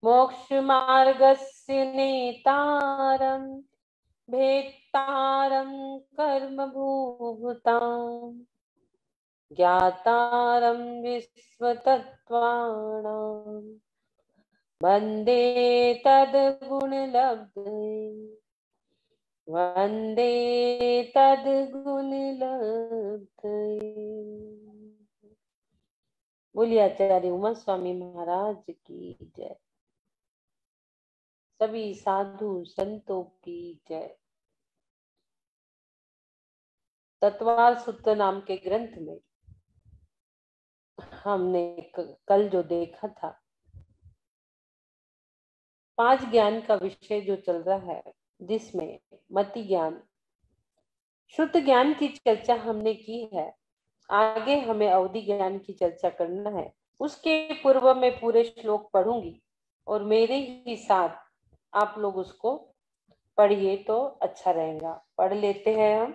मोक्षमार्गस्य नेतारं भेत्तारं कर्मभूभुतां ज्ञातारं विश्वतत्त्वानां वन्दे तद्गुणलब्धये वन्दे तद्गुणलब्धये। बोलिए आचार्य उमा स्वामी महाराज की जय। सभी साधु संतों की जय। तत्वार सूत्र नाम के ग्रंथ में हमने कल जो देखा था, 5 ज्ञान का विषय जो चल रहा है, जिसमें मति ज्ञान, शुद्ध ज्ञान की चर्चा हमने की है। आगे हमें अवधि ज्ञान की चर्चा करना है। उसके पूर्व में पूरे श्लोक पढ़ूंगी और मेरे ही साथ आप लोग उसको पढ़िए तो अच्छा रहेगा। पढ़ लेते हैं हम,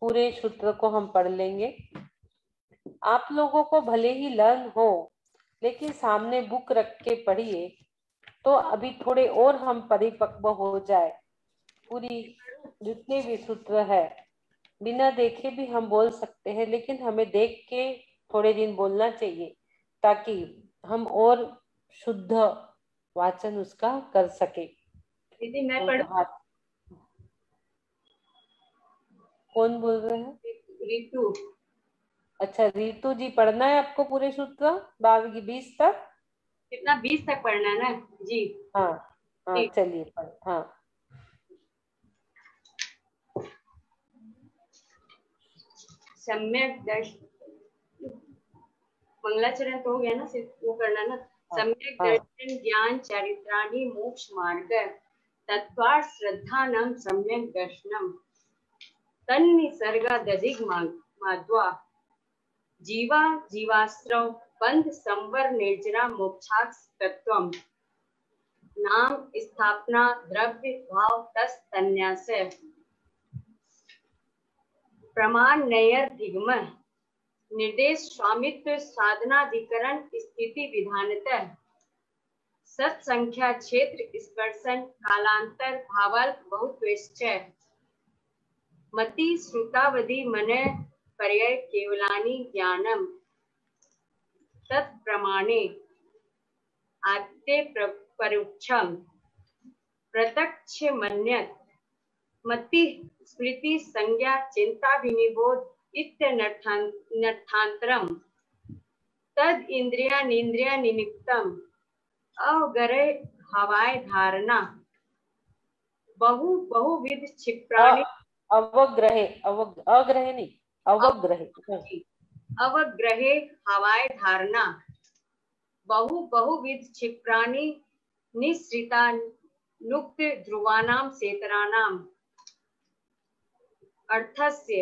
पूरे सूत्र को हम पढ़ लेंगे। आप लोगों को भले ही लर्न हो, लेकिन सामने बुक रख के पढ़िए तो अभी थोड़े और हम परिपक्व हो जाए। पूरी जितने भी सूत्र है बिना देखे भी हम बोल सकते हैं, लेकिन हमें देख के थोड़े दिन बोलना चाहिए ताकि हम और शुद्ध वाचन उसका कर सके। दीदी मैं तो पढ़ूं? कौन बोल रहे हैं? रितु। अच्छा, रितु जी, पढ़ना है आपको पूरे सूत्र 20 तक? कितना? 20 तक पढ़ना है ना जी? हाँ हाँ, ठीक। चलिए पढ़। हाँ, सम्यक दर्शन, मंगलाचरण तो हो गया ना, सिर्फ वो करना ना। हाँ, सम्यक हाँ। दर्शन ज्ञान चारित्राणि मोक्ष मार्ग तत्वार श्रद्धानम सम्यक दर्शनम तन्निसर्गादधिक माध्वा जीवा जीवाश्रव बंध संवर निर्जरा मोक्षाक्ष तत्वम नाम स्थापना द्रव्य भाव तस् तन्यास प्रमाण नैर्धिगम निर्देश स्वामित्व साधनाधिकरण स्थिति विधानतः सत्संख्या क्षेत्र स्पर्शन कालांतर भावाल्प बहुत्वेश्च मति श्रुतावधि मन पर्यय केवलानि ज्ञानम तत्प्रमाणे आद्य परोक्षम प्रत्यक्ष मन्यत मति स्मृति संज्ञा चिंता विनिबोध इत्यनर्थांतरम तद इंद्रिया निंद्रिया निमित्तम अवगरे हवाय धारणा बहुविध क्षिप्राणि अवग्रहे अग्रहे नहीं, अवग्रहे। अवग्रहे हवाय धारणा बहुविध क्षिप्राणि निःसृता नुक्त ध्रुवानां सेतराणाम् अर्थस्य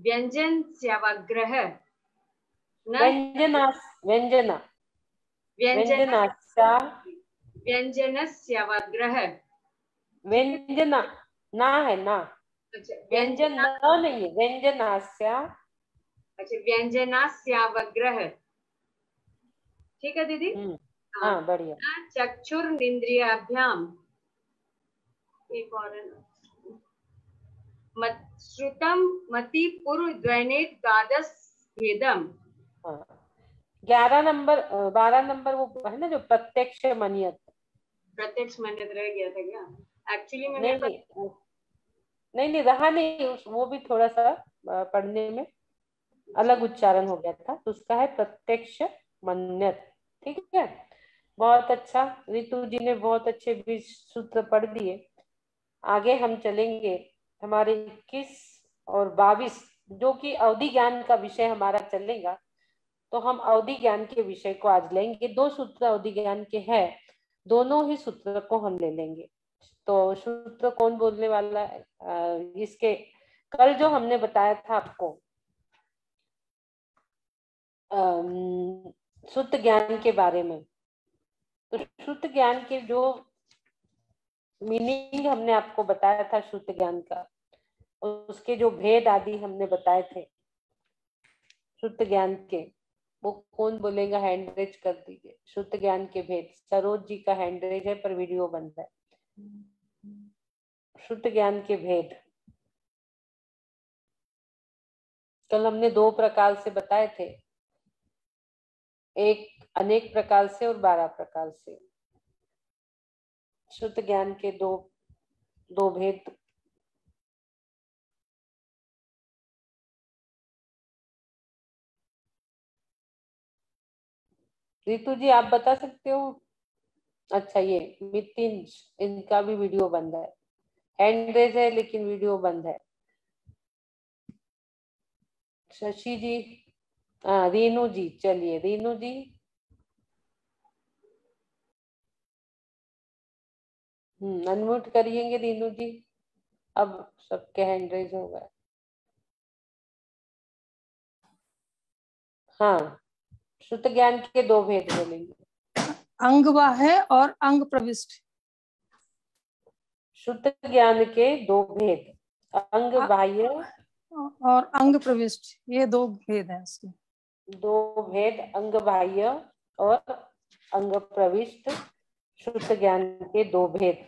व्यंजनस्यावग्रह व्यंजना व्यंजनस्यावग्रह व्यंजना ना है ना। अच्छा, व्यंजन न नहीं है, व्यंजनास्या। अच्छा, व्यंजनास्यावग्रह। ठीक है दीदी। हाँ, बढ़िया। चक्षुर्निंद्रियाभ्याम एक और श्रुतम मति पूर्व द्वैनेत द्वादश भेदम। 11 नंबर 12 नंबर वो है ना, जो प्रत्यक्ष मनियत। प्रत्यक्ष मन्यत रह गया था क्या? एक्चुअली मैंने नहीं रहा नहीं, वो भी थोड़ा सा पढ़ने में अलग उच्चारण हो गया था, तो उसका है प्रत्यक्ष मन्यत। ठीक है, बहुत अच्छा। रितु जी ने बहुत अच्छे 20 सूत्र पढ़ दिए। आगे हम चलेंगे हमारे 21 और 22, जो कि अवधि ज्ञान का विषय हमारा चलेगा। तो हम अवधि ज्ञान के विषय को आज लेंगे। 2 सूत्र अवधि ज्ञान के हैं, दोनों ही सूत्र को हम ले लेंगे। तो सूत्र कौन बोलने वाला है? इसके कल जो हमने बताया था आपको शुद्ध ज्ञान के बारे में, तो शुद्ध ज्ञान के जो मीनिंग हमने आपको बताया था शुद्ध ज्ञान का, उसके जो भेद आदि हमने बताए थे शुद्ध ज्ञान के, वो कौन बोलेगा? हैंड रेज कर दीजिए। शुद्ध ज्ञान के भेद, सरोज जी का हैंड रेज है पर वीडियो बंद है। शुद्ध ज्ञान के भेद कल हमने 2 प्रकार से बताए थे, एक अनेक प्रकार से और 12 प्रकार से। शुद्ध ज्ञान के दो भेद। रितु जी आप बता सकते हो? अच्छा, ये नितिन, इनका भी वीडियो बंद है, हैंड रेज है लेकिन वीडियो बंद है। शशि जी, रीनू जी, चलिए रीनू जी। अनम्यूट करिएंगे रीनू जी। अब सबके हैंड रेज हो गए। हाँ, शुद्ध ज्ञान के 2 भेद बोलेंगे। अंग बाह्य और अंग प्रविष्ट। शुद्ध ज्ञान के 2 भेद, अंग बाह्य और अंग प्रविष्ट, ये 2 भेद हैं इसके। 2 भेद, अंग बाह्य और अंग प्रविष्ट, शुद्ध ज्ञान के 2 भेद।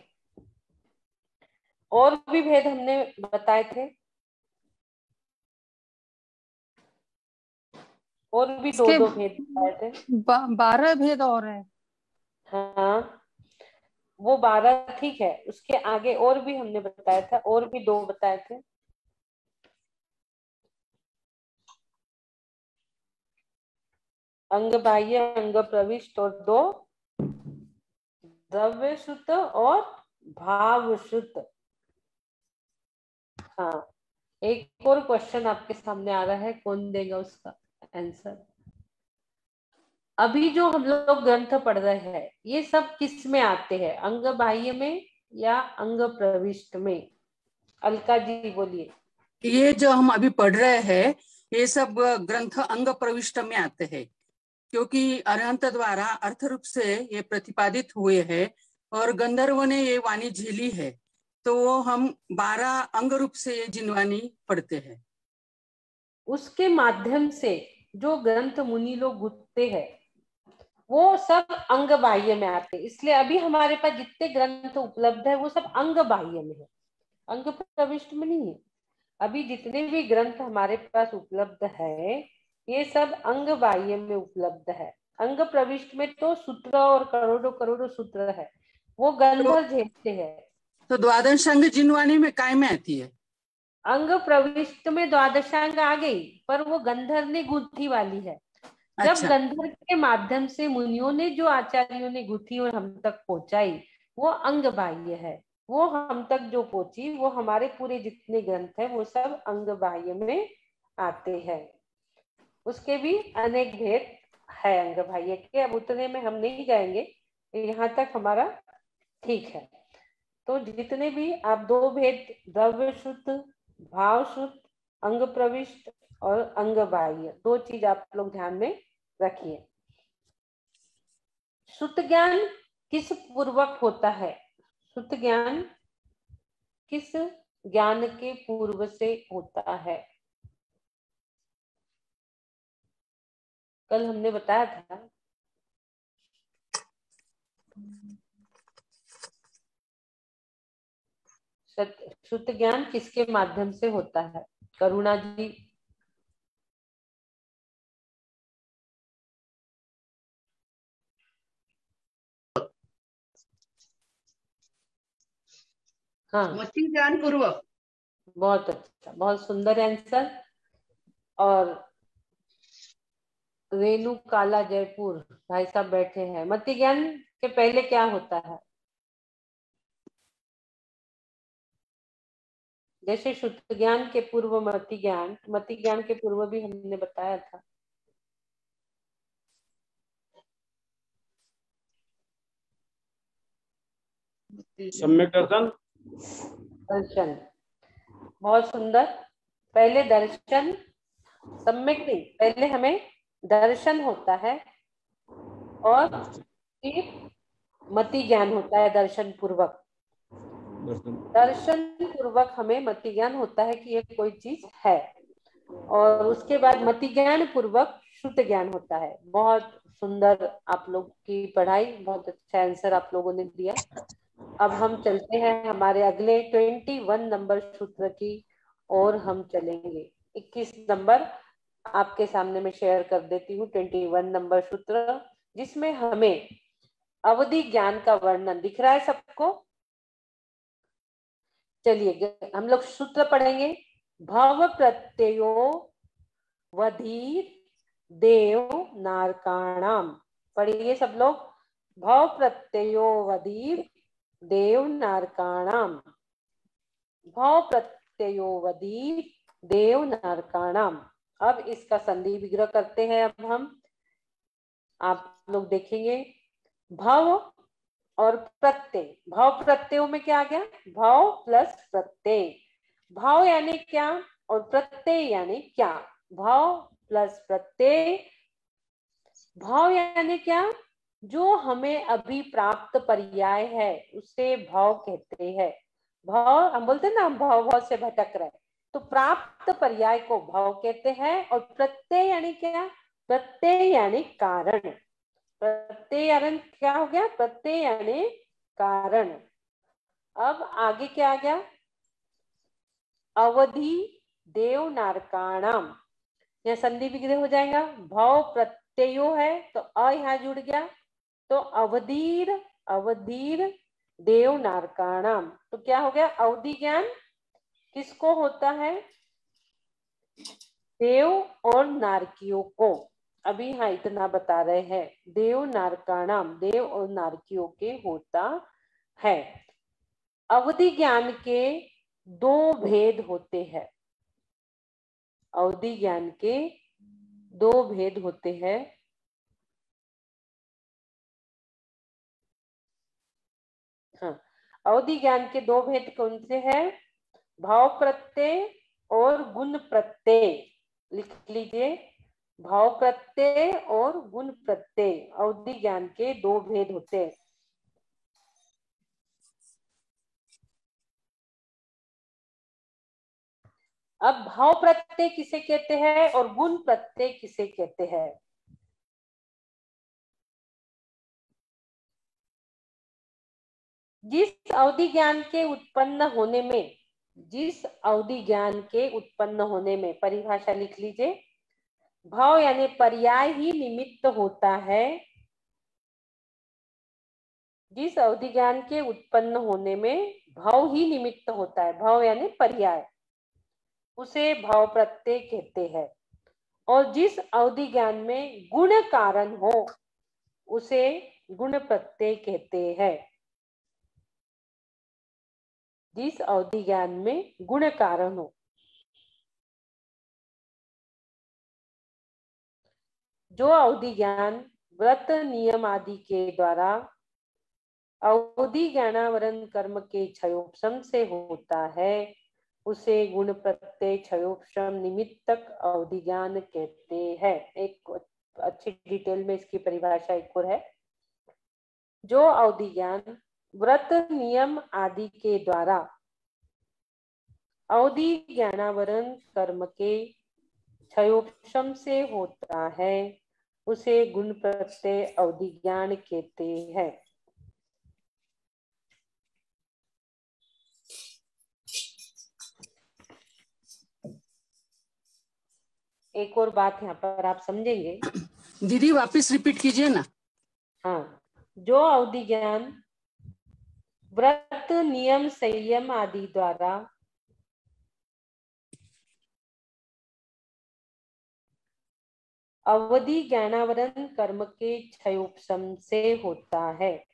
और भी भेद हमने बताए थे, और भी 2 भेद बताए थे। 12 भेद और है। हाँ, वो 12 ठीक है, उसके आगे और भी हमने बताया था, और भी 2 बताए थे। अंग बाह्य, अंग प्रविष्ट और 2 द्रव्य शुद्ध और भाव शुद्ध। हाँ, एक और क्वेश्चन आपके सामने आ रहा है, कौन देगा उसका आंसर? अभी जो हम लोग ग्रंथ पढ़ रहे हैं ये सब किस में आते हैं, अंग बाह्य में या अंग प्रविष्ट में? अलका जी बोलिए। ये जो हम अभी पढ़ रहे हैं ये सब ग्रंथ अंग प्रविष्ट में आते हैं, क्योंकि अरहंत द्वारा अर्थ रूप से ये प्रतिपादित हुए हैं और गंधर्व ने ये वाणी झेली है, तो वो हम 12 अंग रूप से ये जिनवाणी पढ़ते हैं। उसके माध्यम से जो ग्रंथ मुनि लोग गुथते हैं वो सब अंग बाह्य में आते हैं, इसलिए अभी हमारे पास जितने ग्रंथ उपलब्ध है वो सब अंग बाह्य में है, अंग प्रविष्ट में नहीं है। अभी जितने भी ग्रंथ हमारे पास उपलब्ध है ये सब अंग बाह्य में उपलब्ध है। अंग प्रविष्ट में तो सूत्र और करोड़ों करोड़ों सूत्र है, वो गंधर्व झेलते हैं। तो द्वादशांग जिनवाणी में काय में आती है? अंग प्रविष्ट में द्वादशांग आ गई, पर वो गंधर्व ने गुथी वाली है। जब अच्छा। गंधर्व के माध्यम से मुनियों ने जो आचार्यों ने गुथी और हम तक पहुंचाई वो अंग बाह्य है। वो हम तक जो पहुंची वो हमारे पूरे जितने ग्रंथ है वो सब अंग बाह्य में आते हैं। उसके भी अनेक भेद है अंग बाह्य के, अब उतने में हम नहीं जाएंगे, यहाँ तक हमारा ठीक है। तो जितने भी आप 2 भेद, द्रव्य शुद्ध, भाव शुद्ध, अंग प्रविष्ट और अंग बाह्य, 2 चीज आप लोग ध्यान में रखिए। शुद्ध ज्ञान किस पूर्वक होता है? शुद्ध ज्ञान किस ज्ञान के पूर्व से होता है? कल हमने बताया था शुद्ध ज्ञान किसके माध्यम से होता है? करुणा जी। हाँ, मति ज्ञान पूर्वक। बहुत अच्छा, बहुत सुंदर आंसर। और रेणु काला जयपुर भाई साहब बैठे हैं। मति ज्ञान के पहले क्या होता है? जैसे शुद्ध ज्ञान के पूर्व मति ज्ञान, मति ज्ञान के पूर्व भी हमने बताया था। सम्यक दर्शन। दर्शन, बहुत सुंदर। पहले दर्शन, सम्यक नहीं, पहले हमें दर्शन होता है और फिर मति ज्ञान होता है दर्शन पूर्वक। दर्शन पूर्वक हमें मति ज्ञान होता है कि ये कोई चीज है, और उसके बाद मति ज्ञान पूर्वक शुद्ध ज्ञान होता है। बहुत सुंदर आप लोग की पढ़ाई, बहुत अच्छा आंसर आप लोगों ने दिया। अब हम चलते हैं हमारे अगले 21 नंबर सूत्र की और हम चलेंगे। 21 नंबर आपके सामने मैं शेयर कर देती हूँ। 21 नंबर सूत्र जिसमें हमें अवधि ज्ञान का वर्णन दिख रहा है सबको। चलिए हम लोग सूत्र पढ़ेंगे। भव प्रत्ययो वधीर देव नारकाणाम। पढ़िए सब लोग। भव प्रत्ययो वधीर देव नारकाणाम। भव प्रत्ययो वधीर देव नारकाणाम। अब इसका संधि विग्रह करते हैं। अब हम आप लोग देखेंगे भव और प्रत्यय। भाव प्रत्ययों में क्या आ गया? भाव प्लस प्रत्यय। भाव यानी क्या और प्रत्यय यानी क्या? भाव प्लस प्रत्यय। भाव यानी क्या? जो हमें अभी प्राप्त पर्याय है उसे भाव कहते हैं। भाव हम बोलते हैं ना, हम भाव भाव से भटक रहे, तो प्राप्त पर्याय को भाव कहते हैं। और प्रत्यय यानी क्या? प्रत्यय यानी कारण। प्रत्यय यानी क्या हो गया? प्रत्यय यानी कारण। अब आगे क्या आ गया? अवधि देव नारकाणाम। यह संधि विग्रह हो जाएगा। भाव प्रत्ययो है तो अ यहाँ जुड़ गया, तो अवधीर अवधीर देव नारकाणाम। तो क्या हो गया? अवधि ज्ञान किसको होता है? देव और नारकियों को। अभी हाँ इतना बता रहे हैं। देव नारकाणाम, देव और नारकियों के होता है। अवधि ज्ञान के दो भेद होते हैं। अवधि ज्ञान के दो भेद होते हैं। हाँ, अवधि ज्ञान के दो भेद कौन से हैं? भाव प्रत्यय और गुण प्रत्यय। लिख लीजिए, भाव प्रत्यय और गुण प्रत्यय अवधि ज्ञान के दो भेद होते हैं। अब भाव प्रत्यय किसे कहते हैं और गुण प्रत्यय किसे कहते हैं? जिस अवधि ज्ञान के उत्पन्न होने में, जिस अवधि ज्ञान के उत्पन्न होने में, परिभाषा लिख लीजिए, भाव यानी पर्याय ही निमित्त होता है। जिस अवधि ज्ञान के उत्पन्न होने में भाव ही निमित्त होता है, भाव यानी पर्याय, उसे भाव प्रत्यय कहते हैं। और जिस अवधि ज्ञान में गुण कारण हो उसे गुण प्रत्यय कहते हैं। जिस अवधि ज्ञान में गुण कारण हो, जो अवधि ज्ञान व्रत नियम आदि के द्वारा अवधि ज्ञानावरण कर्म के क्षयोपशम से होता है, उसे गुण प्रत्यय क्षयोपशम निमित्तक अवधि ज्ञान कहते हैं। एक अच्छी डिटेल में इसकी परिभाषा एक और है। जो अवधि ज्ञान व्रत नियम आदि के द्वारा अवधि ज्ञानावरण कर्म के क्षयोपशम से होता है, उसे गुण प्रत्यय अवधि ज्ञान कहते हैं। एक और बात यहाँ पर आप समझेंगे। दीदी वापस रिपीट कीजिए ना। हाँ, जो अवधि ज्ञान व्रत नियम संयम आदि द्वारा अवधि ज्ञानावरण कर्म के क्षयोपशम से होता है।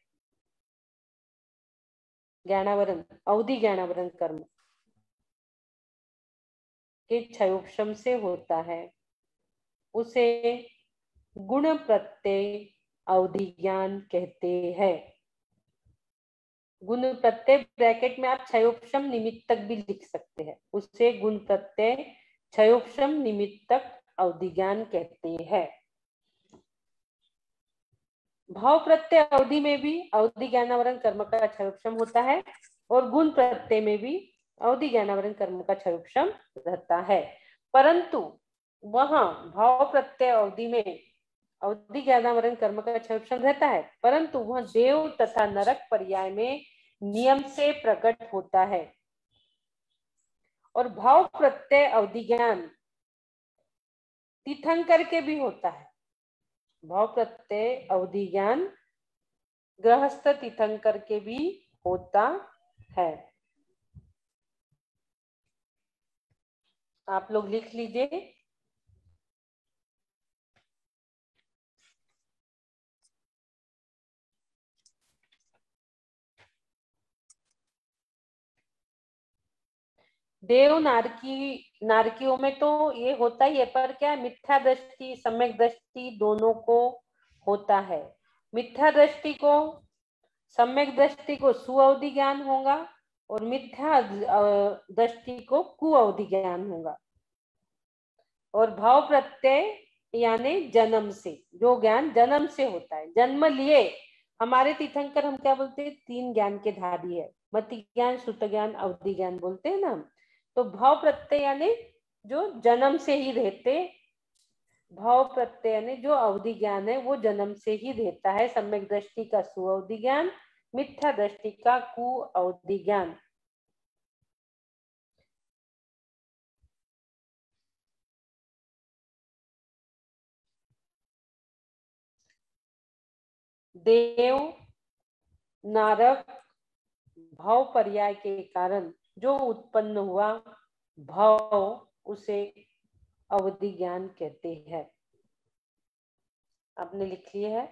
ज्ञानावरण, अवधि ज्ञानावरण कर्म के क्षयोपशम से होता है, उसे गुण प्रत्यय अवधि ज्ञान कहते हैं। गुण प्रत्यय ब्रैकेट में आप क्षयोपशम निमित्तक भी लिख सकते हैं, उसे गुण प्रत्यय क्षयोपशम निमित्तक अवधि ज्ञान कहते हैं। भाव प्रत्यय अवधि में भी अवधि ज्ञानावरण कर्म का क्षयोपशम होता है और गुण प्रत्यय में भी अवधि ज्ञानावरण कर्म का क्षयोपशम रहता है। परंतु वहां भाव प्रत्यय अवधि में अवधि ज्ञानावरण कर्म का क्षण रहता है, परंतु वह देव तथा नरक पर्याय में नियम से प्रकट होता है। और भाव प्रत्यय अवधि ज्ञान तीर्थंकर के भी होता है। भाव प्रत्यय अवधि ज्ञान गृहस्थ तीर्थंकर के भी होता है। आप लोग लिख लीजिए। देव नारकियों में तो ये होता ही है, पर क्या मिथ्या दृष्टि सम्यक दृष्टि दोनों को होता है। मिथ्या दृष्टि को सम्यक दृष्टि को सुअवधि ज्ञान होगा और मिथ्या दृष्टि को कुअवधि ज्ञान होगा। और भाव प्रत्यय यानी जन्म से, जो ज्ञान जन्म से होता है, जन्म लिए हमारे तीर्थंकर हम क्या बोलते हैं, 3 ज्ञान के धारी है, मति ज्ञान, श्रुत ज्ञान, अवधि ज्ञान बोलते हैं ना हम। तो भाव प्रत्यय यानी जो जन्म से ही रहते, भाव प्रत्यय यानी जो अवधि ज्ञान है वो जन्म से ही रहता है। सम्यक दृष्टि का सुअवधि ज्ञान, मिथ्या दृष्टि का कुअवधि ज्ञान। देव नारक भाव पर्याय के कारण जो उत्पन्न हुआ भाव उसे अवधि ज्ञान कहते हैं। आपने लिख लिया है।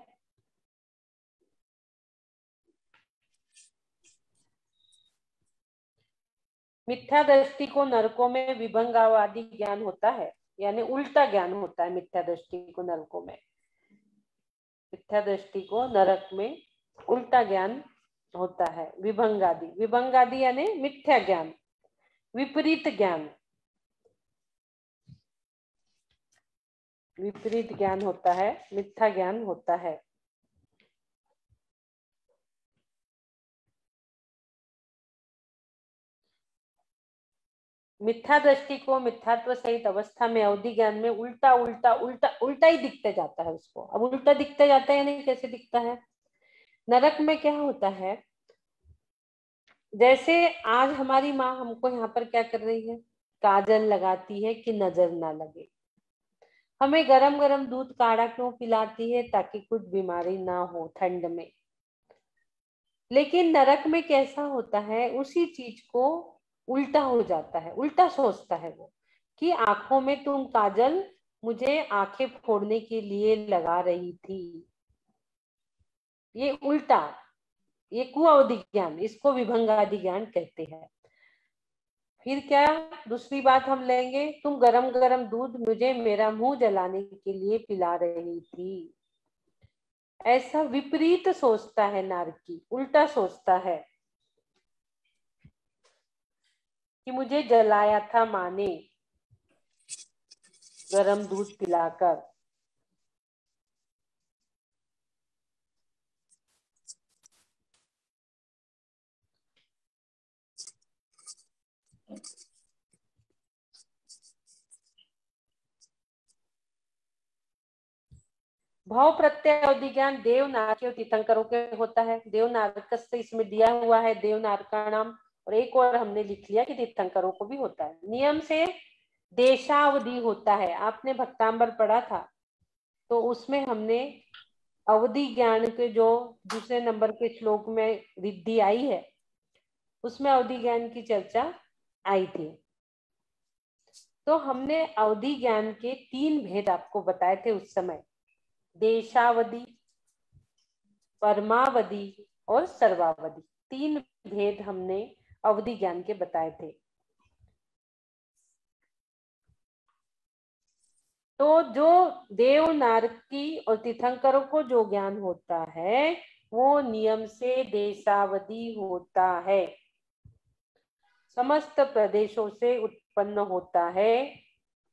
मिथ्या दृष्टि को नरकों में विभंगावादी ज्ञान होता है, यानी उल्टा ज्ञान होता है। मिथ्या दृष्टि को नरकों में, मिथ्या दृष्टि को नरक में उल्टा ज्ञान होता है, विभंगादि। विभंगादि यानी मिथ्या ज्ञान, विपरीत ज्ञान, विपरीत ज्ञान होता है, मिथ्या ज्ञान होता है। मिथ्या दृष्टि को मिथ्यात्व सहित अवस्था में अवधि ज्ञान में उल्टा उल्टा उल्टा उल्टा ही दिखते जाता है उसको। अब उल्टा दिखते जाता है यानी कैसे दिखता है? नरक में क्या होता है, जैसे आज हमारी माँ हमको यहाँ पर क्या कर रही है, काजल लगाती है कि नजर ना लगे। हमें गरम गरम दूध काढ़ा क्यों पिलाती है, ताकि कुछ बीमारी ना हो ठंड में। लेकिन नरक में कैसा होता है, उसी चीज को उल्टा हो जाता है, उल्टा सोचता है वो कि आंखों में तुम काजल मुझे आंखें फोड़ने के लिए लगा रही थी। ये उल्टा, ये कुअवधि ज्ञान, इसको विभंगादि ज्ञान कहते हैं। फिर क्या दूसरी बात हम लेंगे, तुम गरम गरम दूध मुझे मेरा मुंह जलाने के लिए पिला रही थी। ऐसा विपरीत सोचता है नारकी, उल्टा सोचता है कि मुझे जलाया था माँ ने गरम दूध पिलाकर। भाव प्रत्यय अवधि ज्ञान देव नारक और तीर्थंकरों के होता है। देव नारक से इसमें दिया हुआ है देव नारका नाम, और एक और हमने लिख लिया कि तीर्थंकरों को भी होता है। नियम से देशावधि होता है। आपने भक्तांबर पढ़ा था, तो उसमें हमने अवधि ज्ञान के जो दूसरे नंबर के श्लोक में रिद्धि आई है, उसमें अवधि ज्ञान की चर्चा आई थी। तो हमने अवधि ज्ञान के 3 भेद आपको बताए थे उस समय, देशावधि, परमावधि और सर्वावधि। 3 भेद हमने अवधि ज्ञान के बताए थे। तो जो देव नारकी और तीर्थंकरों को जो ज्ञान होता है वो नियम से देशावधि होता है, समस्त प्रदेशों से उत्पन्न होता है,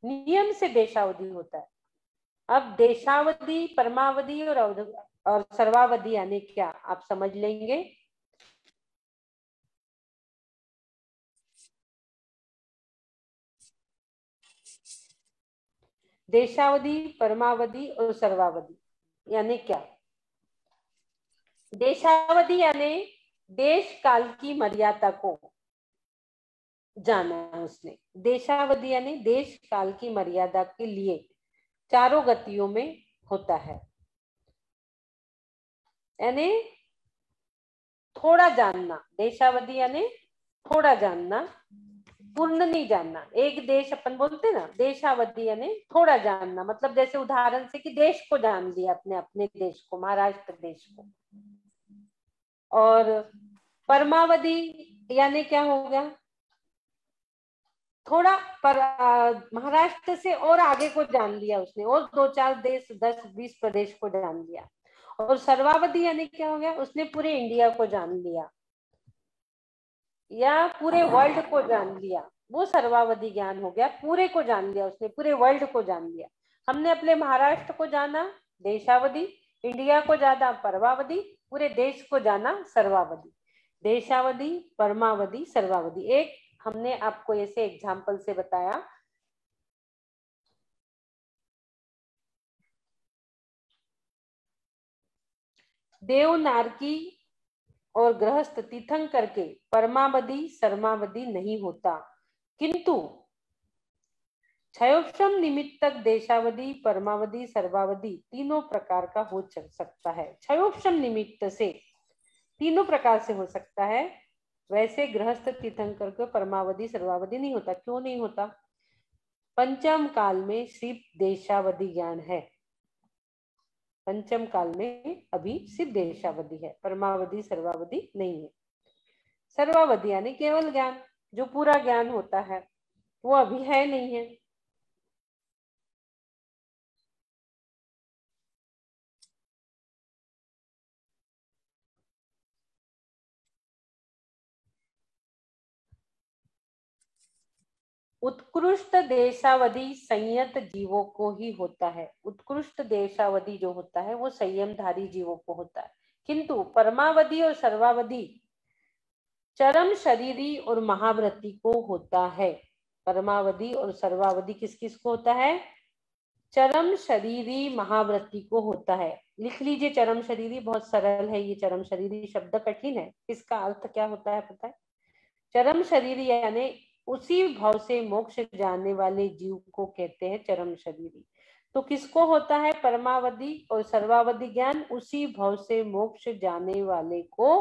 नियम से देशावधि होता है। अब देशावधि, परमावधि और सर्वावधि यानी क्या, आप समझ लेंगे। देशावधि, परमावधि और सर्वावधि यानी क्या? देशावधि यानी देश काल की मर्यादा को जाना है उसने। देशावधि यानी देश काल की मर्यादा के लिए चारों गतियों में होता है, यानी थोड़ा जानना। देशावधि यानी थोड़ा जानना, पूर्ण नहीं जानना। एक देश अपन बोलते ना, देशावधि यानी थोड़ा जानना, मतलब जैसे उदाहरण से कि देश को जान लिया, अपने अपने देश को, महाराष्ट्र देश को। और परमावधि यानी क्या हो गया? थोड़ा पर महाराष्ट्र से और आगे को जान लिया उसने, और 2-4 देश, 10-20 प्रदेश को जान लिया। और सर्वावधि यानी क्या हो गया? उसने पूरे इंडिया को जान लिया या पूरे वर्ल्ड को जान लिया, वो सर्वावधि ज्ञान हो गया। पूरे को जान लिया उसने, पूरे वर्ल्ड को जान लिया। हमने अपने महाराष्ट्र को जाना देशावधि, इंडिया को जाना परमावधि, पूरे देश को जाना सर्वावधि। देशावधि, परमावधि, सर्वावधि। एक हमने आपको ऐसे एग्जाम्पल से बताया। देवनारकी और गृहस्थ तीर्थंकर के परमावधि सर्मावधि नहीं होता, किंतु क्षयोक्षम निमित्तक देशावधि, परमावधि, सर्वावधि तीनों प्रकार का हो सकता है। क्षयोक्षम निमित्त से तीनों प्रकार से हो सकता है। वैसे गृहस्थ तीर्थंकर को परमावधि सर्वावधि नहीं होता। क्यों नहीं होता? पंचम काल में सिर्फ देशावधि ज्ञान है। पंचम काल में अभी सिर्फ देशावधि है, परमावधि सर्वावधि नहीं है। सर्वावधि यानी केवल ज्ञान, जो पूरा ज्ञान होता है, वो अभी है नहीं है। उत्कृष्ट देशावधि संयत जीवों को ही होता है। उत्कृष्ट देशावधि जो होता है वो संयमधारी जीवों को होता है, किंतु परमावधि और सर्वावधि चरम शरीरी और महाव्रती को होता है। परमावधि और सर्वावधि किस किस को होता है? चरम शरीरी महाव्रती को होता है। लिख लीजिए चरम शरीरी, बहुत सरल है ये। चरम शरीरी शब्द कठिन है, इसका अर्थ क्या होता है पता है? चरम शरीरी यानी उसी भाव से मोक्ष जाने वाले जीव को कहते हैं चरम शरीरी। तो किसको होता है परमावधि और सर्वावधि ज्ञान? उसी भाव से मोक्ष जाने वाले को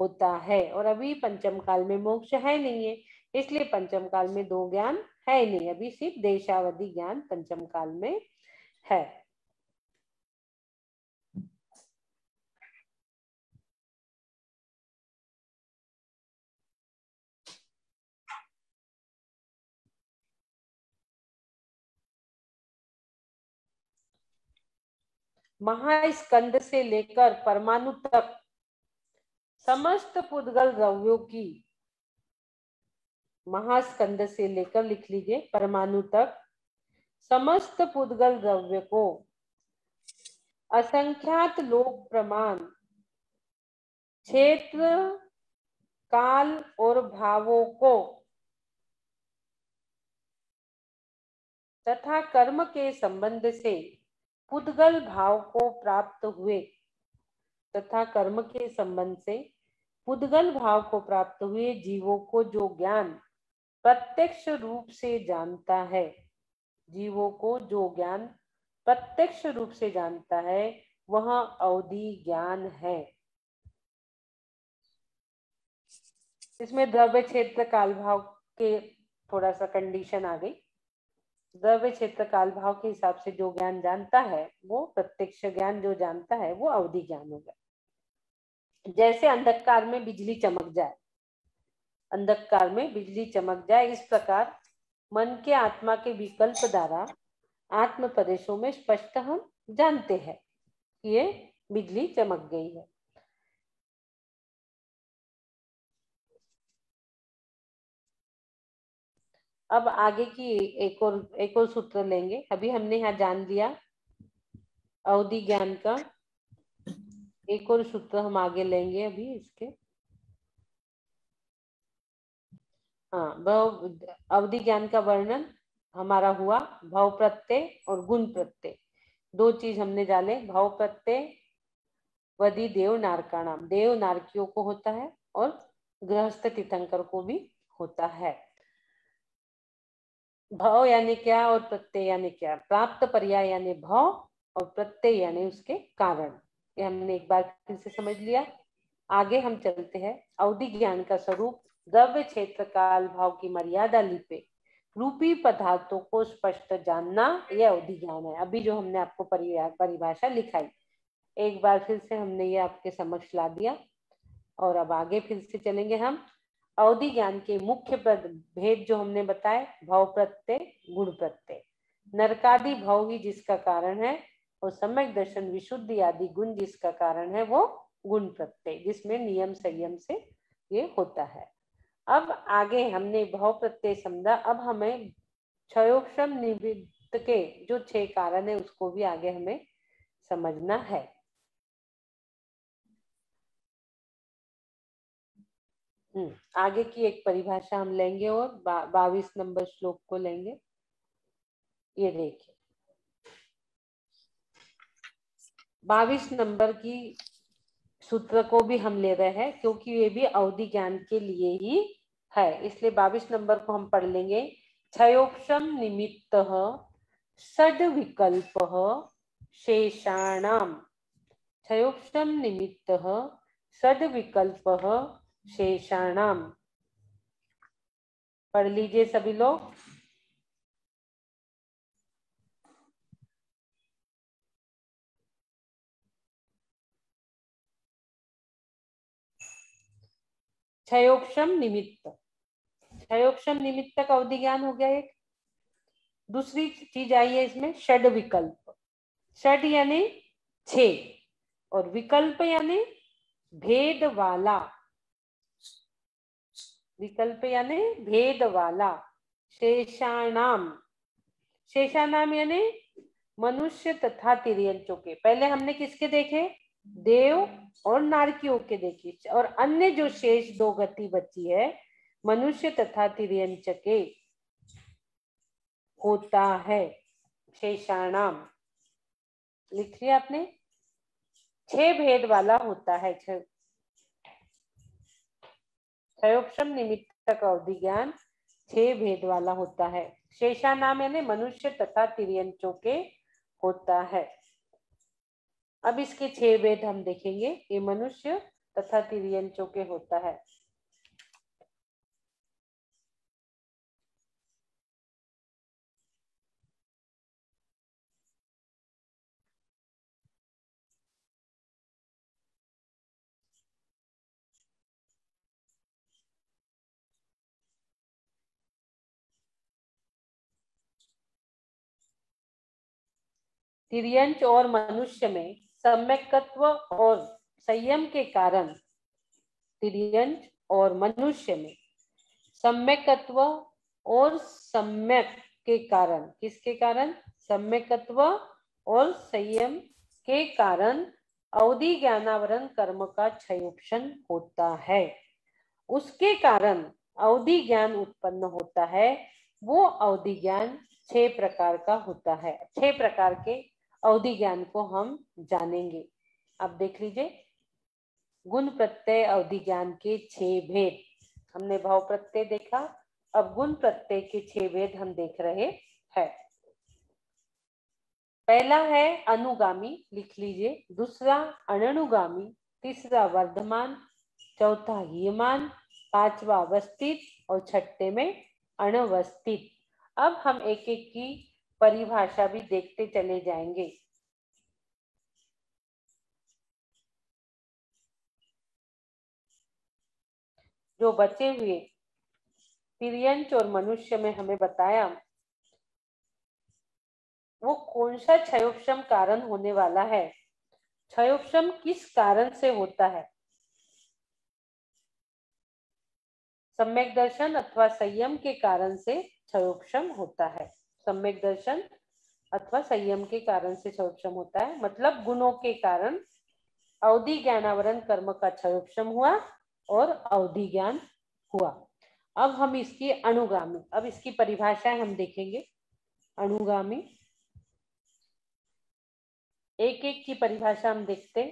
होता है। और अभी पंचम काल में मोक्ष है नहीं है, इसलिए पंचम काल में दो ज्ञान है नहीं, अभी सिर्फ देशावधि ज्ञान पंचम काल में है। महास्कंद से लेकर परमाणु तक समस्त पुद्गल द्रव्यों की, महास्कंद से लेकर लिख लीजिए परमाणु तक समस्त पुद्गल द्रव्य को असंख्यात लोक प्रमाण, क्षेत्र, काल और भावों को तथा कर्म के संबंध से पुद्गल भाव को प्राप्त हुए, तथा कर्म के संबंध से पुद्गल भाव को प्राप्त हुए जीवों को जो ज्ञान प्रत्यक्ष रूप से जानता है, जीवों को जो ज्ञान प्रत्यक्ष रूप से जानता है, वह अवधि ज्ञान है। इसमें द्रव्य क्षेत्र काल भाव के थोड़ा सा कंडीशन आ गई। द्रव्य क्षेत्र काल भाव के हिसाब से जो ज्ञान जानता है, वो प्रत्यक्ष ज्ञान जो जानता है वो अवधि ज्ञान होगा। जैसे अंधकार में बिजली चमक जाए, अंधकार में बिजली चमक जाए, इस प्रकार मन के आत्मा के विकल्प द्वारा आत्म प्रदेशों में स्पष्ट हम जानते हैं कि ये बिजली चमक गई है। अब आगे की एक और सूत्र लेंगे। अभी हमने यहाँ जान लिया अवधि ज्ञान का, एक और सूत्र हम आगे लेंगे अभी इसके। हाँ, अवधि ज्ञान का वर्णन हमारा हुआ भाव प्रत्यय और गुण प्रत्यय। दो चीज हमने जाने, भाव प्रत्यय वदि देव नारकाणाम, देव नारकियों को होता है और गृहस्थ तीर्थंकर को भी होता है। भाव यानी क्या और प्रत्यय यानी क्या? प्राप्त पर्याय यानी भाव और प्रत्यय यानी उसके कारण। ये हमने एक बार फिर से समझ लिया। आगे हम चलते हैं। अवधि ज्ञान का स्वरूप द्रव्य क्षेत्र काल भाव की मर्यादा लिपे रूपी पदार्थों को स्पष्ट जानना, यह अवधि ज्ञान है। अभी जो हमने आपको परिभाषा लिखाई, एक बार फिर से हमने ये आपके समक्ष ला दिया और अब आगे फिर से चलेंगे हम। अवधि ज्ञान के मुख्य भेद जो हमने बताए, भाव प्रत्यय, गुण प्रत्यय। नरकादि भाव ही जिसका कारण है और सम्यक दर्शन विशुद्धि आदि गुण जिसका कारण है वो गुण प्रत्यय, जिसमें नियम संयम से ये होता है। अब आगे हमने भाव प्रत्यय समझा, अब हमें क्षयोक्षम निमित्त के जो 6 कारण है उसको भी आगे हमें समझना है। आगे की एक परिभाषा हम लेंगे और 22 नंबर श्लोक को लेंगे। ये देखिए 22 नंबर की सूत्र को भी हम ले रहे हैं क्योंकि ये भी अवधि ज्ञान के लिए ही है, इसलिए 22 नंबर को हम पढ़ लेंगे। क्षयोक्षम निमित्त षड विकल्प शेषाणाम, क्षयोक्षम निमित्त षड विकल्प शेषाणाम। पढ़ लीजिए सभी लोग। क्षयोक्षम निमित्त, क्षयोक्षम निमित्त का अवधि ज्ञान हो गया एक। दूसरी चीज आई है इसमें षड विकल्प। षड यानी 6 और विकल्प यानी भेद वाला, विकल्प यानी भेद वाला। शेषाणाम, शेषाणाम यानी मनुष्य तथा तिर्यंचों के। पहले हमने किसके देखे? देव और नारकियों के देखे, और अन्य जो शेष 2 गति बची है मनुष्य तथा तिर्यंच के होता है शेषाणाम। लिख लिया आपने? 6 भेद वाला होता है। क्षयोक्षम निमित्त का अवधि ज्ञान 6 भेद वाला होता है। शेषाणाम यानी मनुष्य तथा तिर्यंचों के होता है। अब इसके 6 भेद हम देखेंगे। ये मनुष्य तथा तिर्यंचों के होता है। तिर्यंच और मनुष्य में सम्यकत्व और संयम के कारण, तिर्यंच और मनुष्य में सम्यकत्व और सम्यक के कारण, किसके कारण? सम्यकत्व और संयम के कारण अवधि ज्ञानावरण कर्म का क्षयोक्षण होता है। उसके कारण अवधि ज्ञान उत्पन्न होता है। वो अवधि ज्ञान 6 प्रकार का होता है। 6 प्रकार के अवधि ज्ञान को हम जानेंगे। अब देख लीजिए गुण प्रत्यय अवधि ज्ञान के 6 भेद। हमने भाव प्रत्यय देखा, अब गुण प्रत्यय के 6 भेद हम देख रहे हैं। पहला है अनुगामी, लिख लीजिए। दूसरा अननुगामी, तीसरा वर्धमान, चौथा हीयमान, 5वां अवस्थित और 6ठे में अनवस्थित। अब हम एक एक की परिभाषा भी देखते चले जाएंगे। जो बचे हुए तिर्यंच और मनुष्य में हमें बताया वो कौन सा क्षयोक्षम कारण होने वाला है। क्षयोक्षम किस कारण से होता है? सम्यक दर्शन अथवा संयम के कारण से क्षयोक्षम होता है। सम्यक दर्शन अथवा संयम के कारण से क्षयोक्षम होता है, मतलब गुणों के कारण अवधि ज्ञानावरण कर्म का क्षयोक्षम हुआ और अवधि ज्ञान हुआ। अब हम इसकी अनुगामी, अब इसकी परिभाषाएं हम देखेंगे। अनुगामी। एक एक की परिभाषा हम देखते।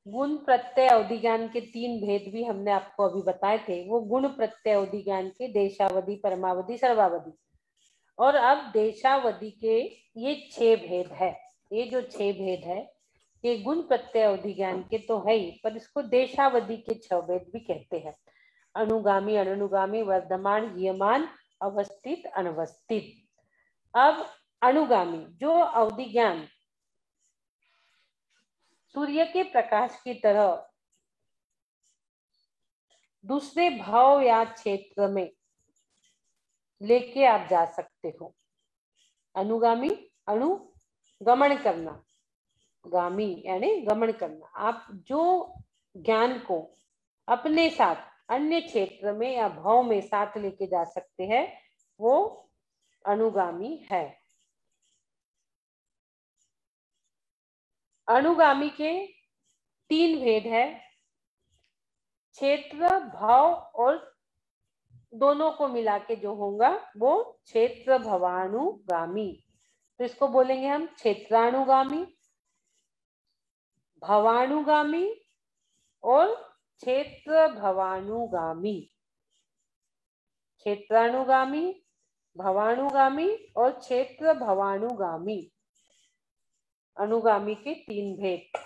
गुण प्रत्यय अवधि ज्ञान के 3 भेद भी हमने आपको अभी बताए थे। वो गुण प्रत्यय अवधि ज्ञान के देशावधि, परमावधि, सर्वावधि। और अब देशावधि के ये 6 भेद है। ये जो 6 भेद है ये गुण प्रत्यय अवधि ज्ञान के तो है ही, पर इसको देशावधि के 6 भेद भी कहते हैं। अनुगामी, अननुगामी, वर्धमान, हीयमान, अवस्थित, अनवस्थित। अब अनुगामी जो अवधि ज्ञान सूर्य के प्रकाश की तरह दूसरे भाव या क्षेत्र में लेके आप जा सकते हो। अनुगामी, अनुगमन करना, गामी यानी गमन करना। आप जो ज्ञान को अपने साथ अन्य क्षेत्र में या भाव में साथ लेके जा सकते हैं वो अनुगामी है। अनुगामी के 3 भेद है, क्षेत्र, भाव और दोनों को मिला के जो होगा वो क्षेत्र भवानुगामी। तो इसको बोलेंगे हम क्षेत्रानुगामी, भवानुगामी और क्षेत्र भवानुगामी। क्षेत्रानुगामी, भवानुगामी और क्षेत्र भवानुगामी, अनुगामी के 3 भेद।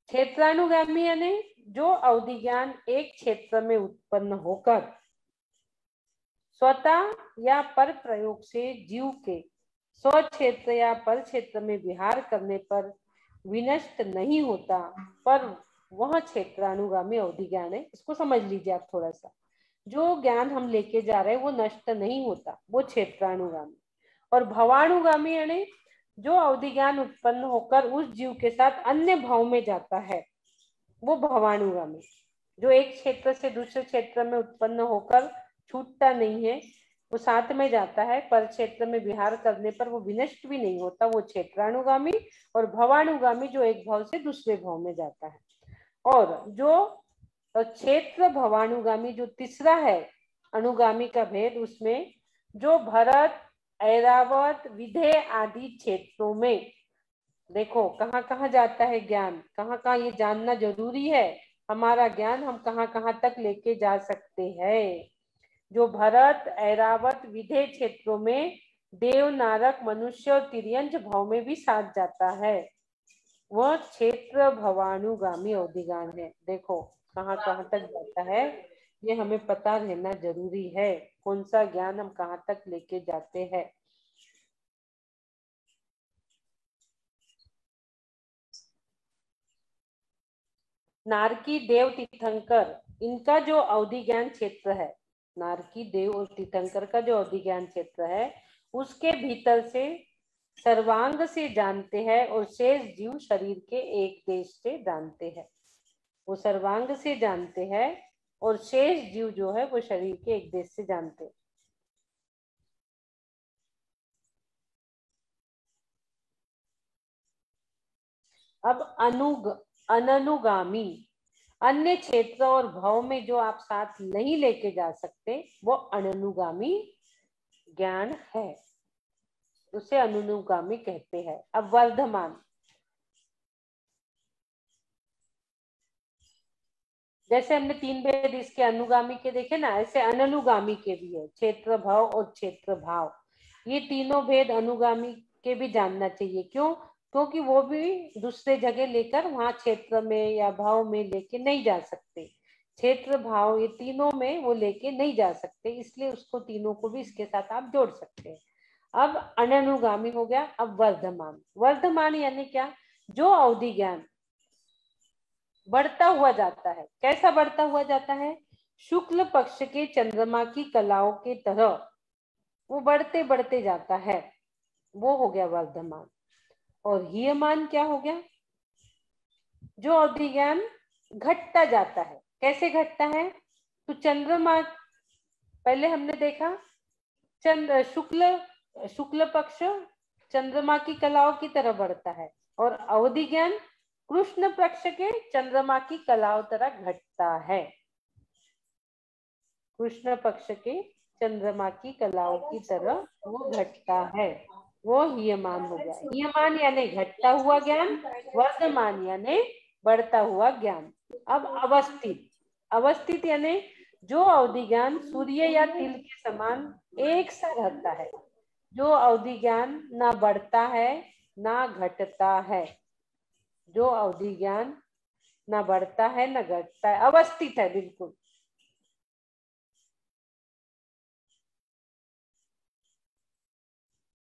क्षेत्रानुगामी यानी जो अवधि ज्ञान एक क्षेत्र में उत्पन्न होकर स्वतः या पर प्रयोग से जीव के स्व क्षेत्र या पर क्षेत्र में विहार करने पर विनष्ट नहीं होता, पर वह क्षेत्रानुगामी अवधि ज्ञान है। इसको समझ लीजिए आप थोड़ा सा। जो ज्ञान हम लेके जा रहे हैं वो नष्ट नहीं होता, वो क्षेत्रानुगामी। और भवानुगामी यानी जो अवधि ज्ञान उत्पन्न होकर उस जीव के साथ अन्य भाव में जाता है वो भवानुगामी। जो एक क्षेत्र से दूसरे क्षेत्र में उत्पन्न होकर छूटता नहीं है, वो साथ में जाता है, पर क्षेत्र में विहार करने पर वो विनष्ट भी नहीं होता, वो क्षेत्रानुगामी। और भवानुगामी जो एक भाव से दूसरे भाव में जाता है। और जो क्षेत्र भवानुगामी जो तीसरा है अनुगामी का भेद, उसमें जो भरत, ऐरावत, विधेय आदि क्षेत्रों में देखो कहाँ कहाँ जाता है ज्ञान, कहाँ कहाँ ये जानना जरूरी है। हमारा ज्ञान हम कहाँ कहाँ तक लेके जा सकते हैं। जो भरत, ऐरावत, विधेय क्षेत्रों में देव, नारक, मनुष्य और तिर्यंच भाव में भी साथ जाता है, वह क्षेत्र भवानुगामी अवधि ज्ञान है। देखो कहाँ कहाँ तक जाता है, ये हमें पता रहना जरूरी है। कौन सा ज्ञान हम कहाँ तक लेके जाते हैं। नारकी, देव, तीर्थंकर, इनका जो अवधि ज्ञान क्षेत्र है, नारकी, देव और तीर्थंकर का जो अवधि ज्ञान क्षेत्र है, उसके भीतर से सर्वांग से जानते हैं और शेष जीव शरीर के एक देश से जानते हैं। वो सर्वांग से जानते हैं और शेष जीव जो है वो शरीर के एक देश से जानते हैं। अब अननुगामी, अन्य क्षेत्र और भाव में जो आप साथ नहीं लेके जा सकते वो अननुगामी ज्ञान है, उसे अननुगामी कहते हैं। अब वर्धमान, जैसे हमने 3 भेद इसके अनुगामी के देखे ना, ऐसे अननुगामी के भी है, क्षेत्र भाव और क्षेत्र भाव। ये तीनों भेद अनुगामी के भी जानना चाहिए। क्यों? क्योंकि वो भी दूसरे जगह लेकर वहां क्षेत्र में या भाव में लेके नहीं जा सकते। क्षेत्र, भाव, ये तीनों में वो लेके नहीं जा सकते, इसलिए उसको तीनों को भी इसके साथ आप जोड़ सकते हैं। अब अननुगामी हो गया। अब वर्धमान, वर्धमान यानी क्या? जो अवधि ज्ञान बढ़ता हुआ जाता है। कैसा बढ़ता हुआ जाता है? शुक्ल पक्ष के चंद्रमा की कलाओं के तरह वो बढ़ते बढ़ते जाता है, वो हो गया वर्धमान। और हीयमान क्या हो गया? जो अवधि ज्ञान घटता जाता है। कैसे घटता है? तो चंद्रमा, पहले हमने देखा चंद्र शुक्ल पक्ष चंद्रमा की कलाओं की तरह बढ़ता है, और अवधि ज्ञान कृष्ण पक्ष के चंद्रमा की कलाओं तरह घटता है। कृष्ण पक्ष के चंद्रमा की कलाओं की तरह वो घटता है, वो हीयमान हो गया। हीयमान यानी घटता हुआ ज्ञान, वर्धमान यानी बढ़ता हुआ ज्ञान। अब अवस्थित, अवस्थित यानी जो अवधि ज्ञान सूर्य या तिल के समान एक सा रहता है, जो अवधि ज्ञान ना बढ़ता है ना घटता है, जो अवधि ज्ञान ना बढ़ता है ना घटता है, अवस्थित है बिल्कुल।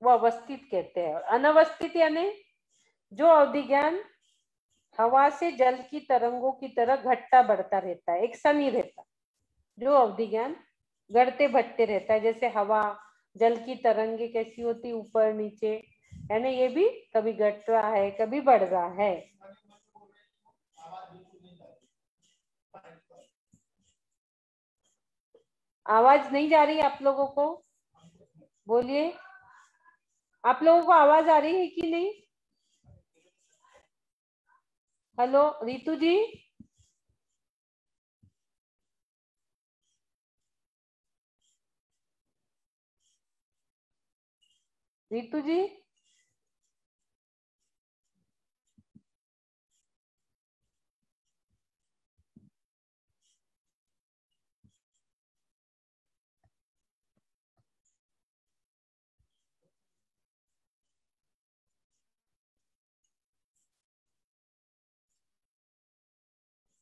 वो अवस्थित कहते हैं। और अनवस्थित यानी जो अवधि ज्ञान हवा से जल की तरंगों की तरह घटता बढ़ता रहता है, एक सा नहीं रहता। जो अवधि ज्ञान घटते बढ़ते रहता है, जैसे हवा जल की तरंगे कैसी होती, ऊपर नीचे, यानी ये भी कभी घट रहा है कभी बढ़ रहा है। आवाज नहीं जा रही आप लोगों को? बोलिए, आप लोगों को आवाज आ रही है कि नहीं? हेलो रितु जी, रितु जी,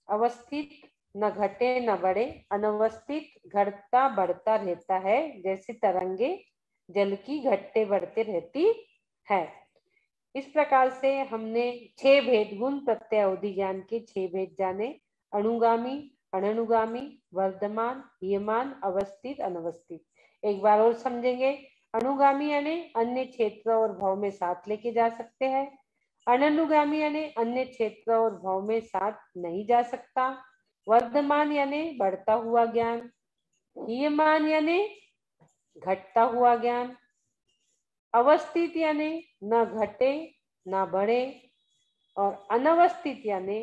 अवस्थित न घटे न बढ़े, अनवस्थित घटता बढ़ता रहता है, जैसे तरंगे जल की घटते बढ़ते रहती है। इस प्रकार से हमने 6 भेद गुण प्रत्यय अवधि ज्ञान के 6 भेद जाने, अणुगामी, अननुगामी, वर्धमान, हीयमान, अवस्थित, अनवस्थित। एक बार और समझेंगे। अणुगामी यानी अन्य क्षेत्र और भाव में साथ लेके जा सकते हैं। अननुगामी यानी अन्य क्षेत्र और भाव में साथ नहीं जा सकता। वर्धमान यानी बढ़ता हुआ ज्ञान। हीयमान यानी घटता हुआ ज्ञान। अवस्थित यानी न घटे न बढ़े, और अनवस्थित यानी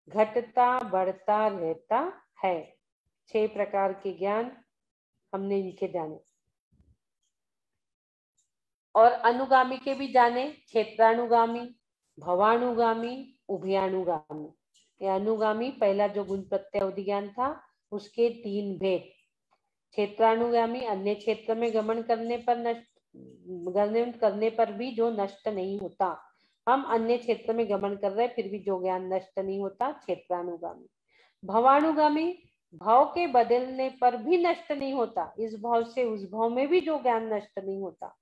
घटता बढ़ता रहता है। 6 प्रकार के ज्ञान हमने इनके जाने, और अनुगामी के भी जाने, क्षेत्रानुगामी, भवानुगामी, उभयानुगामी। ये अनुगामी पहला जो गुण प्रत्यय अवधि ज्ञान था उसके 3 भेद। क्षेत्रानुगामी अन्य क्षेत्र में गमन करने पर भी जो नष्ट नहीं होता, हम अन्य क्षेत्र में गमन कर रहे फिर भी जो ज्ञान नष्ट नहीं होता, क्षेत्रानुगामी। भवानुगामी भाव के बदलने पर भी नष्ट नहीं होता, इस भाव से उस भाव में भी जो ज्ञान नष्ट नहीं होता।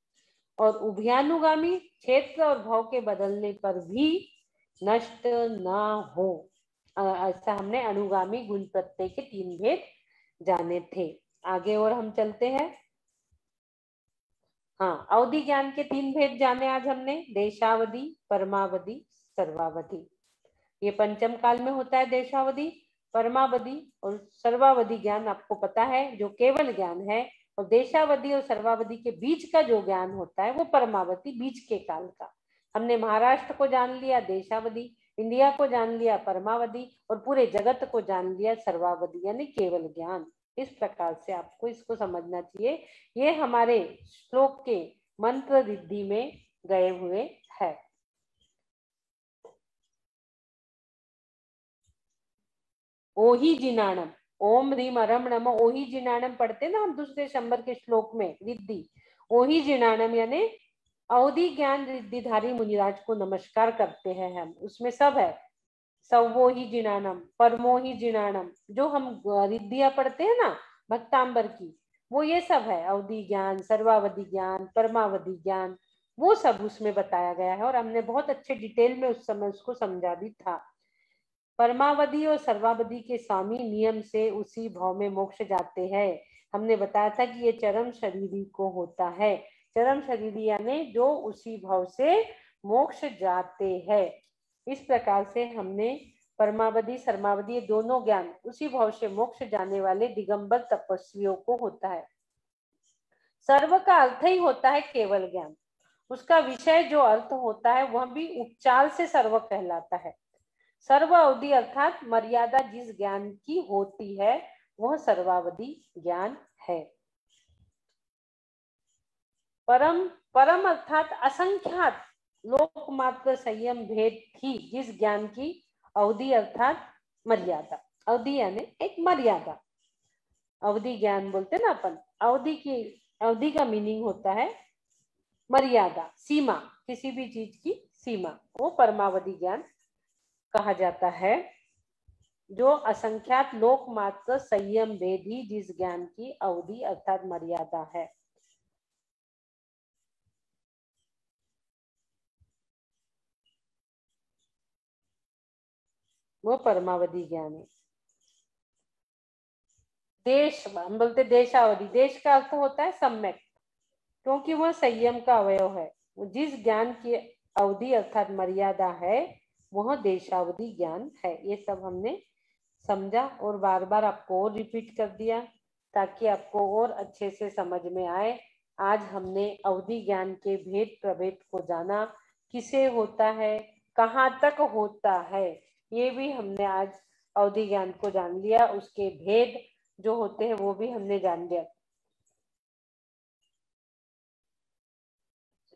और उभयानुगामी क्षेत्र और भाव के बदलने पर भी नष्ट ना हो। ऐसा हमने अनुगामी गुण प्रत्यय के 3 भेद जाने थे। आगे और हम चलते हैं। हाँ, अवधि ज्ञान के 3 भेद जाने आज हमने, देशावधि, परमावधि, सर्वावधि। ये पंचम काल में होता है देशावधि, परमावधि और सर्वावधि ज्ञान आपको पता है जो केवल ज्ञान है। और देशावधि और सर्वावधि के बीच का जो ज्ञान होता है वो परमावधि, बीच के काल का। हमने महाराष्ट्र को जान लिया देशावधि, इंडिया को जान लिया परमावधि, और पूरे जगत को जान लिया सर्वावधि यानी केवल ज्ञान। इस प्रकार से आपको इसको समझना चाहिए। ये हमारे श्लोक के मंत्र रिद्धि में गए हुए है। ओही जिनाणम, ओम ह्रीम अरम नमः ओही जिनाणम पढ़ते ना हम दूसरे शंबर के श्लोक में, रिद्धि। ओही जिनाणम यानी अवधि ज्ञान रिद्धिधारी मुनिराज को नमस्कार करते हैं हम, उसमें सब है। सवो ही जिनाणम, परमो ही जिनाणम, जो हम रिद्धियां पढ़ते हैं ना भक्तांबर की, वो ये सब है। अवधि ज्ञान, सर्वावधि ज्ञान, परमावधि ज्ञान, वो सब उसमें बताया गया है। और हमने बहुत अच्छे डिटेल में उस समय उसको समझा भी था। परमावधि और सर्वावधि के स्वामी नियम से उसी भाव में मोक्ष जाते हैं। हमने बताया था कि ये चरम शरीरी को होता है। चरम शरीरी यानी जो उसी भाव से मोक्ष जाते हैं। इस प्रकार से हमने परमावधि सर्वावधि दोनों ज्ञान उसी भाव से मोक्ष जाने वाले दिगंबर तपस्वियों को होता है। सर्व का अर्थ ही होता है केवल ज्ञान, उसका विषय जो अर्थ होता है वह भी उपचार से सर्व कहलाता है। सर्व अवधि अर्थात मर्यादा जिस ज्ञान की होती है वह सर्वावधि ज्ञान है। परम परम अर्थात असंख्यात लोकमात्र संयम भेद थी जिस ज्ञान की अवधि अर्थात मर्यादा, अवधि यानी एक मर्यादा, अवधि ज्ञान बोलते ना अपन, अवधि का मीनिंग होता है मर्यादा, सीमा, किसी भी चीज की सीमा, वो परमावधि ज्ञान कहा जाता है। जो असंख्यात लोकमात्र संयम भेदी जिस ज्ञान की अवधि अर्थात मर्यादा है। वो परमावधि ज्ञान है। देश, हम बोलते देशावधि, देश का अर्थ होता है सम्यक, क्योंकि वह संयम का अवयव है। जिस ज्ञान की अवधि अर्थात मर्यादा है वह देशावधि ज्ञान है। ये सब हमने समझा और बार बार आपको और रिपीट कर दिया ताकि आपको और अच्छे से समझ में आए। आज हमने अवधि ज्ञान के भेद प्रभेद को जाना, किसे होता है, कहाँ तक होता है, ये भी हमने आज अवधि ज्ञान को जान लिया। उसके भेद जो होते हैं वो भी हमने जान लिया।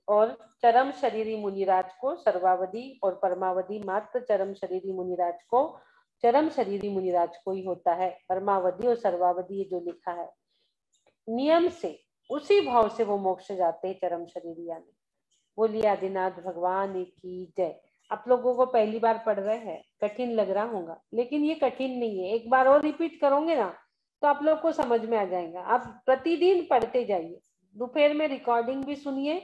और चरम शरीरी मुनिराज को सर्वावधि और परमावधि मात्र चरम शरीरी मुनिराज को, चरम शरीरी मुनिराज को ही होता है। परमावधि और सर्वावधि जो लिखा है नियम से, उसी भाव से वो मोक्ष जाते हैं चरम शरीरी यानी। बोलिए आदिनाथ भगवान की जय। आप लोगों को पहली बार पढ़ रहे हैं, कठिन लग रहा होगा, लेकिन ये कठिन नहीं है। एक बार और रिपीट करोगे ना तो आप लोग को समझ में आ जाएगा। आप प्रतिदिन पढ़ते जाइए, दोपहर में रिकॉर्डिंग भी सुनिए।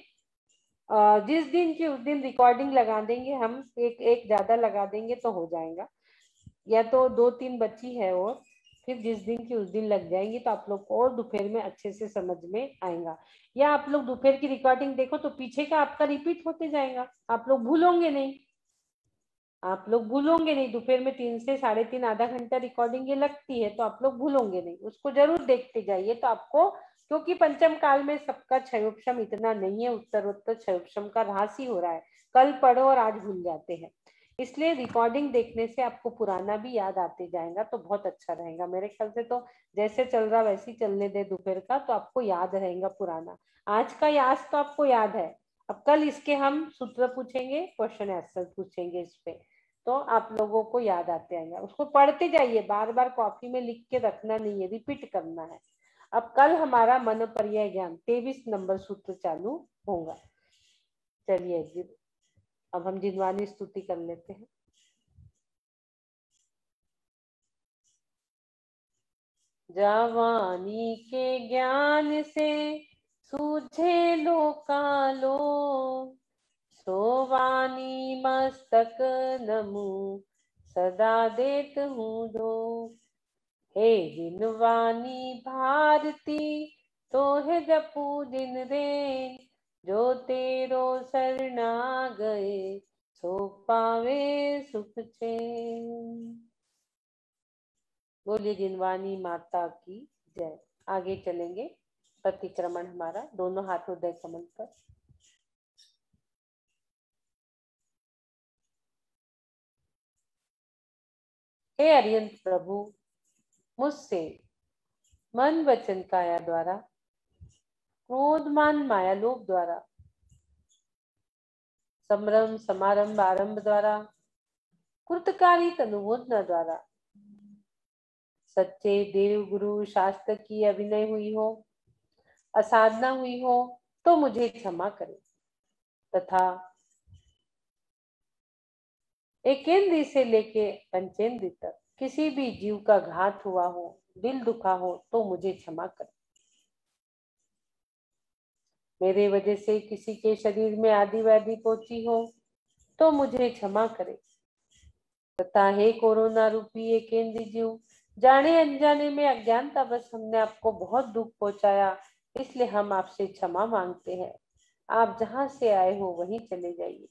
जिस दिन की उस दिन रिकॉर्डिंग लगा देंगे हम, एक ज्यादा लगा देंगे तो हो जाएगा, या तो 2-3 बच्ची है और फिर जिस दिन की उस दिन लग जाएंगी तो आप लोग को और दोपहर में अच्छे से समझ में आएगा। या आप लोग दोपहर की रिकॉर्डिंग देखो तो पीछे का आपका रिपीट होते जाएगा, आप लोग भूलोगे नहीं, आप लोग भूलोगे नहीं। दोपहर में 3 से 3.5 आधा घंटा रिकॉर्डिंग ये लगती है तो आप लोग भूलोगे नहीं, उसको जरूर देखते जाइए। तो आपको, क्योंकि पंचम काल में सबका क्षयोक्षम इतना नहीं है, उत्तरोत्तर क्षयोक्षम का ह्रास ही हो रहा है। कल पढ़ो और आज भूल जाते हैं, इसलिए रिकॉर्डिंग देखने से आपको पुराना भी याद आते जाएगा तो बहुत अच्छा रहेगा। मेरे ख्याल से तो जैसे चल रहा वैसे ही चलने दे दोपहर का, तो आपको याद रहेगा पुराना। आज का याद तो आपको याद है, अब कल इसके हम सूत्र पूछेंगे, क्वेश्चन आंसर पूछेंगे इस पे, तो आप लोगों को याद आते आएगा। उसको पढ़ते जाइए, बार बार कॉपी में लिख के रखना नहीं है, रिपीट करना है। अब कल हमारा मन पर्याय ज्ञान 23 नंबर सूत्र चालू होगा। चलिए जी, अब हम जिनवानी स्तुति कर लेते हैं। जवानी के ज्ञान से सूझे लोकालो, सोवानी मस्तक नमु सदा देत हूँ दो। हे जिनवानी भारती तो है जपू दिन रे, जो तेरो शरणा गए सो पावे सुख चैन। बोलिए जिनवानी माता की जय। आगे चलेंगे, प्रतिक्रमण हमारा, दोनों हाथ हृदय कमल पर। हे अरिहंत प्रभु, मुझसे मन वचन काया द्वारा, क्रोधमान माया लोभ द्वारा, संभ्रम समारंभ आरंभ द्वारा, कृतकारी तनुबोधना द्वारा, सच्चे देव गुरु शास्त्र की अभिनय हुई हो, असाधना हुई हो तो मुझे क्षमा करे, तथा एकेंद्री से लेके पंचेंद्री तक किसी भी जीव का घात हुआ हो, दिल दुखा हो तो मुझे क्षमा करे। मेरे वजह से किसी के शरीर में आदि व्याधि पहुंची हो तो मुझे क्षमा करे, तथा हे कोरोना रूपी एकेंद्री जीव, जाने अनजाने में अज्ञानता बस हमने आपको बहुत दुख पहुंचाया, इसलिए हम आपसे क्षमा मांगते हैं। आप जहां से आए हो वहीं चले जाइए।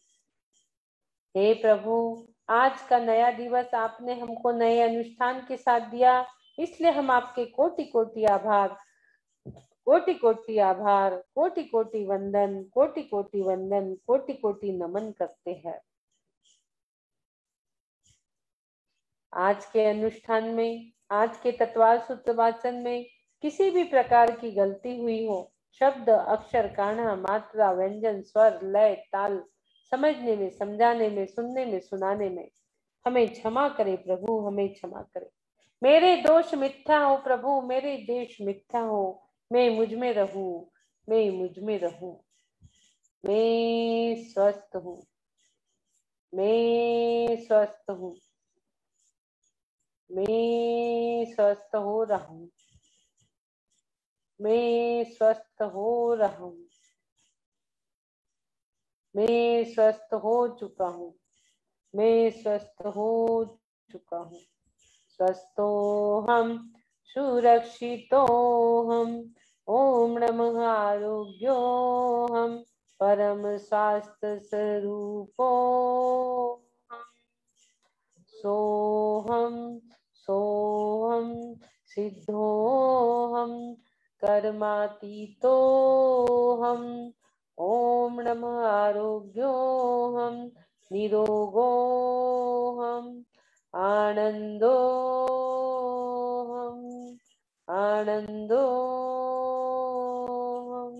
हे प्रभु, आज का नया दिवस आपने हमको नए अनुष्ठान के साथ दिया, इसलिए हम आपके कोटि कोटि आभार, कोटि कोटि आभार, कोटि कोटि वंदन, कोटि कोटि वंदन, कोटि कोटि नमन करते हैं। आज के अनुष्ठान में आज के तत्वार सूत्र वाचन में किसी भी प्रकार की गलती हुई हो, शब्द, अक्षर, कान्हा, मात्रा, व्यंजन, स्वर, लय, ताल समझने में, समझाने में, सुनने में, सुनाने में हमें क्षमा करे प्रभु, हमें क्षमा करे। मेरे दोष मिथ्या हो प्रभु, मेरे देश मिथ्या हो, मैं मुझ में रहूं, मैं मुझ में रहूं, मैं स्वस्थ हूँ, मैं स्वस्थ हूँ, मैं स्वस्थ हो रहा हूँ, मैं स्वस्थ हो रहा हूँ, मैं स्वस्थ हो चुका हूँ, मैं स्वस्थ हो चुका हूँ। स्वस्थो हम सुरक्षितो हम, ओम नमः आरोग्यो हम, परम स्वास्थ्य स्वरूपो हम, सोहम सोहम सिद्धोहम कर्मातीतो हम, ओम नमः आरोग्यो हम, निरोगो हम, आनंदो हम, आनंदो हम।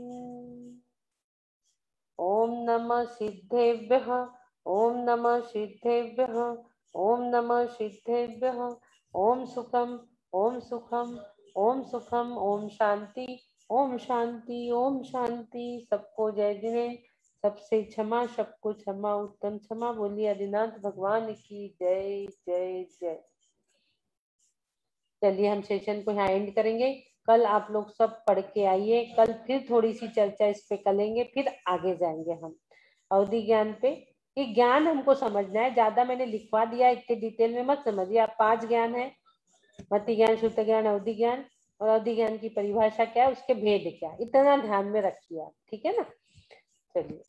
ओम नमः सिद्धेभ्यः, ओम नमः सिद्धेभ्यः, ओम नमः सिद्धेभ्यः। ओम सुखम, ओम सुखम, ओम सुखम, ओम शांति, ओम शांति, ओम शांति। सबको जय जिनेन्द्र, सबसे क्षमा, सबको क्षमा, उत्तम क्षमा। बोलिए आदिनाथ भगवान की जय जय जय। चलिए हम सेशन को यहाँ एंड करेंगे। कल आप लोग सब पढ़ के आइए, कल फिर थोड़ी सी चर्चा इस पे करेंगे, फिर आगे जाएंगे हम अवधि ज्ञान पे। ये ज्ञान हमको समझना है, ज्यादा मैंने लिखवा दिया, इतने डिटेल में मत समझिए आप। 5 ज्ञान है, मति ज्ञान, श्रुत ज्ञान, अवधि ज्ञान, और अवधि ज्ञान की परिभाषा क्या है, उसके भेद क्या, इतना ध्यान में रखिए आप, ठीक है ना। चलिए।